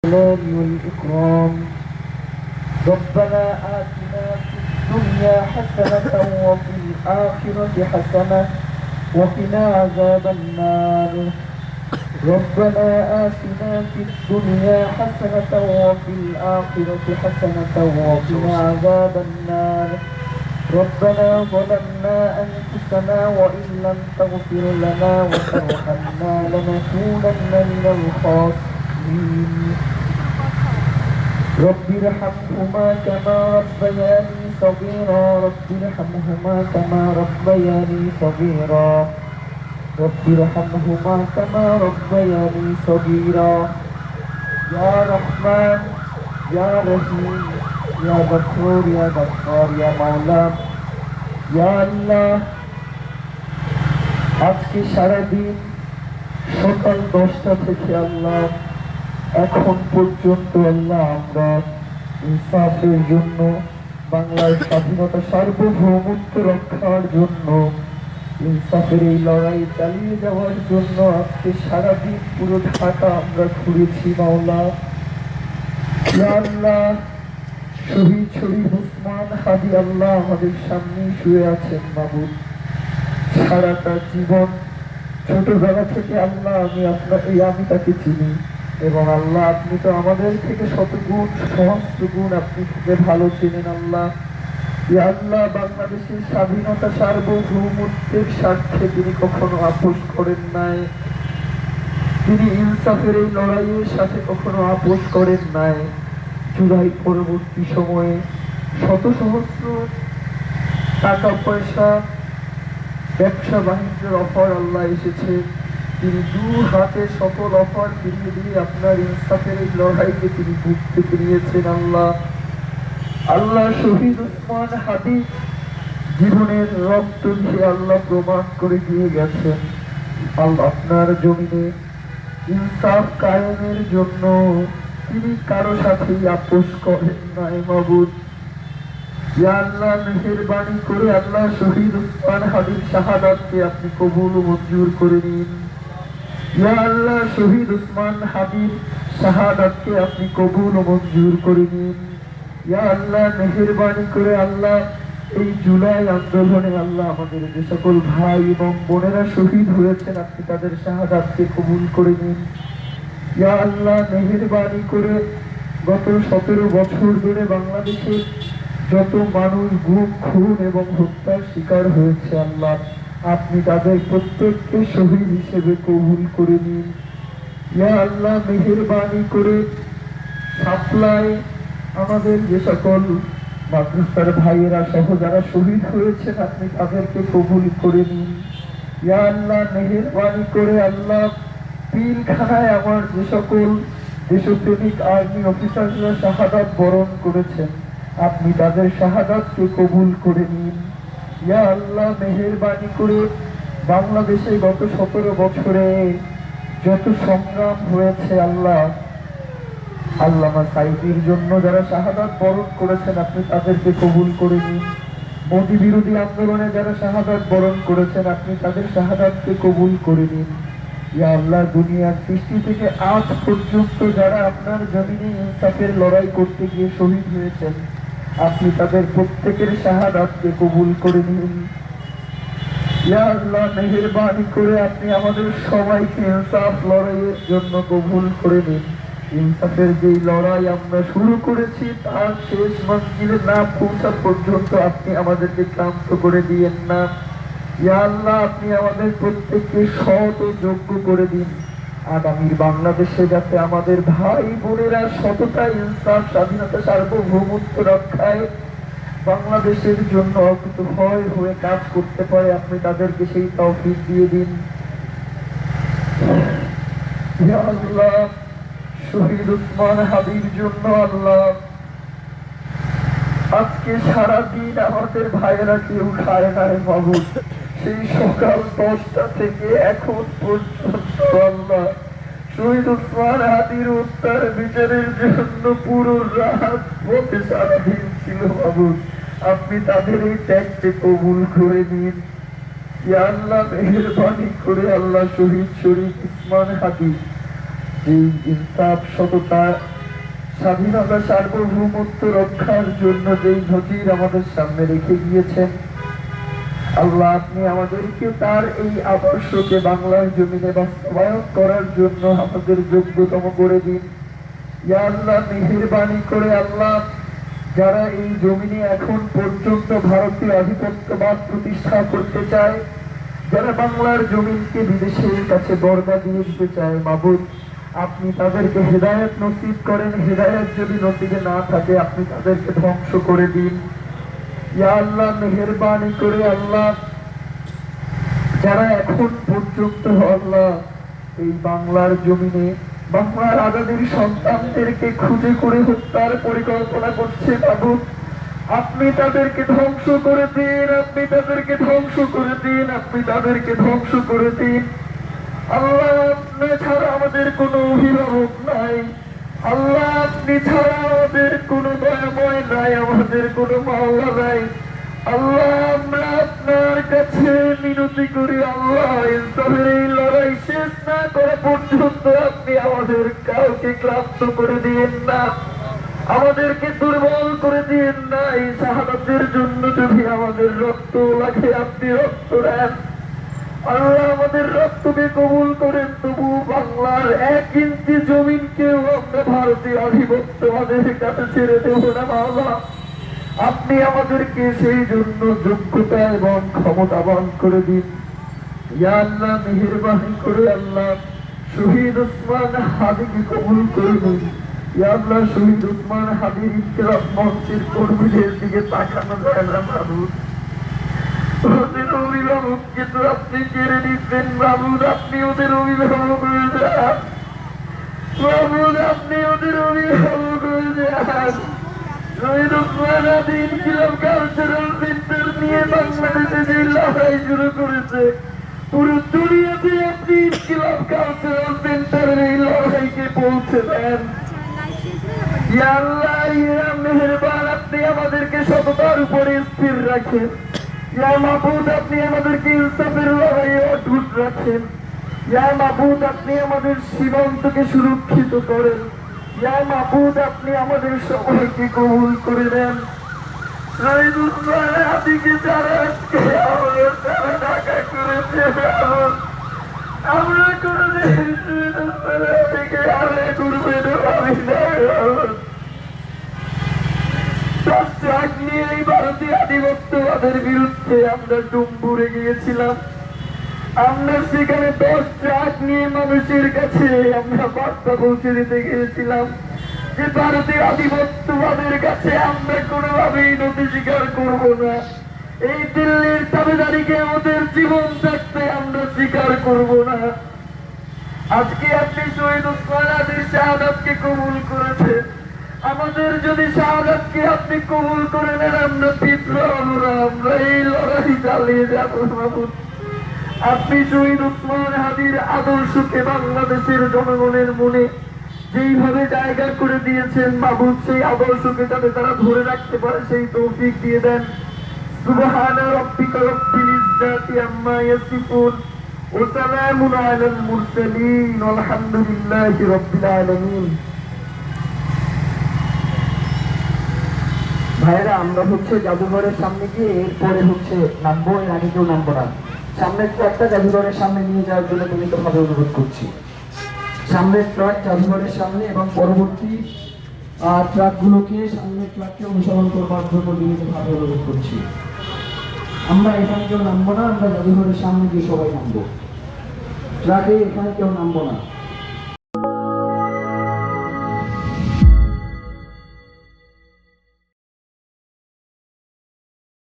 الجلال والإكرام. ربنا آتنا في الدنيا حسنة وفي الآخرة حسنة وقنا عذاب النار. ربنا آتنا في الدنيا حسنة وفي الآخرة حسنة وقنا عذاب النار. ربنا ظلمنا أنفسنا وإن لم تغفر لنا وترحمنا لنكونن من الخاسرين. رب ارحمهما كما ربياني صغيرا. رب ارحمهما كما ربياني صغيرا. رب ارحمهما كما ربياني صغيرا. يا رحمن يا رحيم يا غفور يا غفار يا مولا يا আল্লাহ, আজকে সারাদিন সকাল 10টা থেকে আল্লাহ এখন পর্যন্ত আল্লাহ আমরা ইনসাফের জন্য, বাংলার স্বাধীনতা সার্বভৌমত্ব রক্ষার জন্য, ইনসাফের এই লড়াই চালিয়ে যাওয়ার জন্য আজকে সারাদিন পুরো ঢাকা আমরা ঘুরেছি মাওলা। ইয়া আল্লাহ, শহীদ শরীফ ওসমান হাদি আল্লাহ আমাদের সামনে শুয়ে আছেন মাবুদ। সারাটা জীবন ছোটবেলা থেকে আল্লাহ আমি তাকে চিনি, এবং আল্লাহ আপনি তো আমাদের থেকে শতগুণ সহস্র গুণ আপনি থেকে ভালো চেনেন আল্লাহ। ইয়া আল্লাহ, বাংলাদেশের স্বাধীনতা সার্বভৌমত্বের স্বার্থে তিনি কখনো আপোষ করেন নাই। তিনি ইনসাফের এই লড়াইয়ের সাথে কখনো আপোষ করেন নাই। জুলাই পরবর্তী সময়ে শত সহস্র টাকা পয়সা ব্যবসা বাণিজ্যের অফার আল্লাহ এসেছে, তিনি দু হাতে সকল অফার ফিরিয়ে দিয়ে আপনার ইনসাফের এই লড়াইকে তিনি বুক থেকে নিয়েছেন আল্লাহ। আল্লাহ, শহীদ ওসমান হাদি জীবনের রক্ত দিয়ে আল্লাহ প্রমাণ করে দিয়ে গেছেন আল্লাহ আপনার জমিনে ইনসাফ কায়েমের জন্য তিনি কারো সাথে আপোষ করেন নাই মাবুদ। ইয়া আল্লাহ, মেহেরবানি করে আল্লাহ শহীদ ওসমান হাদির শাহাদাতকে আপনি কবুল ও মঞ্জুর করে নিন। ইয়া আল্লাহ, শহীদ ওসমান হাদির শাহাদাতকে আপনি কবুল ও মঞ্জুর করে নিন। ইয়া আল্লাহ, মেহেরবানি করে আল্লাহ এই জুলাই আন্দোলনে আল্লাহ আমাদের যে সকল ভাই এবং বোনেরা শহীদ হয়েছেন আপনি তাদের শাহাদাতকে কবুল করে নিন। ইয়া আল্লাহ, মেহেরবানি করে গত 17 বছর ধরে বাংলাদেশের যত মানুষ গুম খুন এবং হত্যার শিকার হয়েছে আল্লাহ আপনি তাদের প্রত্যেককে শহীদ হিসেবে কবুল করে নিন। ইয়া আল্লাহ, মেহেরবানি করে সাপ্লাই আমাদের যে সকল মাদ্রাসার ভাইয়েরা সহ যারা শহীদ হয়েছেন আপনি তাদেরকে কবুল করে নিন। ইয়া আল্লাহ, মেহেরবানি করে আল্লাহ পিলখানায় আমার যে সকল দেশপ্রেমিক আর্মি অফিসাররা শাহাদাত বরণ করেছেন আপনি তাদের শাহাদাতকে কবুল করে নিন। ইয়া আল্লাহ, মেহেরবানি করে বাংলাদেশে গত 17 বছরে যত সংগ্রাম হয়েছে আল্লাহ আল্লামা সাইদির জন্য যারা শাহাদাত বরণ করেছেন আপনি তাদেরকে কবুল করে নিন। মোদী বিরোধী আন্দোলনে যারা শাহাদাত বরণ করেছেন আপনি তাদের শাহাদাতকে কবুল করে নিন। ইয়া আল্লাহ, দুনিয়ার সৃষ্টি থেকে আজ পর্যন্ত যারা আপনার জমিনে ইনসাফের লড়াই করতে গিয়ে শহীদ হয়েছেন আপনি তাদের প্রত্যেকের শাহাদাতকে কবুল করে নিন। ইয়া আল্লাহ, মেহেরবানি করে আপনি আমাদের সবাইকে ইনসাফ লড়াইয়ের জন্য কবুল করে নিন। ইনসাফের যে লড়াই আমরা শুরু করেছি তার শেষ মঞ্জিলে না পৌঁছা পর্যন্ত আপনি আমাদেরকে ক্লান্ত করে দিয়েন না। ইয়া আল্লাহ, আপনি আমাদের প্রত্যেককে সৎ ও যোগ্য করে দিন। আগামীর বাংলাদেশে যাতে আমাদের ভাই বোনেরা সততা, ইনসাফ, স্বাধীনতা, সার্বভৌমত্ব রক্ষায় বাংলাদেশের জন্য অকুতভয় হয়ে কাজ করতে পারে আপনি তাদেরকে সেই তৌফিক দিয়ে দিন। ইয়া আল্লাহ, শহীদ ওসমান হাদির জন্য আল্লাহ আজকে সারাদিন আমাদের ভাইয়েরা কেউ খায় নাই মাবুদ। সেই সকাল 10টা থেকে এখন পর্যন্ত আল্লাহ শহীদ ওসমান হাদির হত্যার বিচারের জন্য পুরো রাত পথে 7 দিন ছিল মাবুদ। আপনি তাদের এই ত্যাগকে কবুল করে নিন। ইয়া আল্লাহ, মেহেরবানি করে আল্লাহ শহীদ শরীফ ওসমান হাদি এই ইনসাফ, সততা স্বাধীনতা সার্বভৌমত্ব রক্ষার জন্য যেই নজির আমাদের সামনে রেখে গিয়েছেন, আল্লাহ আপনি আমাদেরকে তার এই আদর্শকে বাংলার জমিনে বাস্তবায়ন করার জন্য আমাদের যোগ্যতম করে দিন। ইয়া আল্লাহ, মেহেরবানি করে আল্লাহ, যারা এই জমিনে এখন পর্যন্ত ভারতীয় আধিপত্যবাদ প্রতিষ্ঠা করতে চায়, যারা বাংলার জমিনকে বিদেশের কাছে বর্গা দিয়ে দিতে চায়, মাবুদ আপনি তাদেরকে হেদায়েত নসিব করেন। হেদায়েত যদি নসিবে না থাকে আপনি তাদেরকে ধ্বংস করে দিন। ইয়া আল্লাহ, মেহেরবানি করে আল্লাহ, যারা এখন পর্যন্ত আল্লাহ এই বাংলার জমিনে বাংলার আজাদের সন্তানদেরকে খুঁজে করে হত্যার পরিকল্পনা করছে, মাবুদ আপনি তাদেরকে ধ্বংস করে দিন, আপনি তাদেরকে ধ্বংস করে দিন, আপনি তাদেরকে ধ্বংস করে দিন। আল্লাহ আপনি ছাড়া আমাদের কোনো অভিভাবক নাই, আল্লাহ আপনি ছাড়া আমাদের কোনো দয়াময় নাই, আমাদের কোনো মাওলা নাই। আল্লাহ আমরা আপনার কাছে মিনতি করি, আল্লাহ ইনসাফের এই লড়াই শেষ না করা পর্যন্ত আপনি আমাদের কাউকে ক্লান্ত করে দিয়েন না, আমাদেরকে দুর্বল করে দিয়েন না। এই শাহাদাতের জন্য যদি আমাদের রক্ত লাগে আপনি রক্ত দেন, আল্লাহ আমাদের রক্তকে কবুল করেন। তবু বাংলার 1 ইঞ্চি জমিনকেও আমরা ভারতীয় আধিপত্যবাদের কাছে ছেড়ে দেব না। মাওলা আপনি আমাদেরকে সেই জন্য যোগ্যতা এবং ক্ষমতাবান করে দিন। ইয়া আল্লাহ, মেহেরবানি করে আল্লাহ শহীদ ওসমান হাদিকে কবুল করে নিন। ইয়া আল্লাহ, শহীদ ওসমান হাদির ইনকিলাব মঞ্চের কর্মীদের দিকে তাকানো যায় না মাবুদ, ওদের অভিভাবককে তো আপনি কেড়ে নিচ্ছেন মাবুদ, আপনি ওদের অভিভাবক হয়ে যান মাবুদ, আপনি ওদের অভিভাবক হয়ে যান। শহীদ ওসমান হাদি ইনকিলাব কালচারাল সেন্টার নিয়ে বাংলাদেশে যে লড়াই শুরু করেছে, পুরো দুনিয়াতে আপনি ইনকিলাব কালচারাল সেন্টারের এই লড়াইকে পৌঁছে দেন। ইয়া আল্লাহ, ইয়া মেহেরবান, আপনি আমাদেরকে সততার উপরে স্থির রাখেন। ইয়া মাবুদ, আপনি আমাদেরকে ইনসাফের লড়াইয়ে অটুট রাখেন। ইয়া মাবুদ, আপনি আমাদের সীমান্তকে সুরক্ষিত করেন। ইয়া মাবুদ, আপনি আমাদের সবাইকে কবুল করে দেন। শহীদ ওসমান হাদিকে যারা আজকে আমাদের তারা ঢাকা করেছে, আমরা কোনদিন শহীদ ওসমান হাদিকে আদায় করবে না ভাবি না। 10 ট্রাক নিয়ে এই ভারতীয় আধিপত্যবাদের বিরুদ্ধে আমরা ডুম্বুরে গিয়েছিলাম, আমরা সেখানে 10 ট্রাক নিয়ে মানুষের কাছে আমরা বার্তা পৌঁছে দিতে গিয়েছিলাম যে ভারতীয় আধিপত্যবাদের কাছে আমরা কোনোভাবেই নথি স্বীকার করব না, এই দিল্লির তাবেদারিকে আমাদের জীবন থাকতে আমরা স্বীকার করব না। আজকে আপনি শহীদ ওসমান হাদির শাহাদাতকে কবুল করেছেন, আমাদের যদি শাহাদাতকে আপনি কবুল করে নেন আমরা পিছড়া হব না, আমরা এই লড়াই চালিয়ে যাব মাবুদ। আপনি শহীদ ওসমান হাদির আদর্শকে বাংলাদেশের জনগণের মনে যেইভাবে জায়গা করে দিয়েছেন মাবুদ, সেই আদর্শকে যাতে তারা ধরে রাখতে পারে সেই তৌফিক দিয়ে দেন। সুবহানা রাব্বিকা রাব্বিল ইজ্জাতি আম্মা ইয়াসিফুন ওয়া সালামুন আলাল মুরসালিন আলহামদুলিল্লাহি রাব্বিল আলামিন। ভাইরা, আমরা জাদুঘরের সামনে গিয়ে এরপরে নামবো, এর আগে কেউ নামবো না। সামনের ট্রাকটা জাদুঘরের সামনে নিয়ে যাওয়ার জন্য বিনীতভাবে অনুরোধ করছি। সামনের ট্রাক জাদুঘরের সামনে এবং পরবর্তী ট্রাকগুলোকে সামনের ট্রাককে অনুসরণ করবার জন্য বিনীতভাবে অনুরোধ করছি। আমরা এখানে কেউ নামবো না, আমরা জাদুঘরের সামনে গিয়ে সবাই নামবো, ট্রাকে এখানে কেউ নামবো না।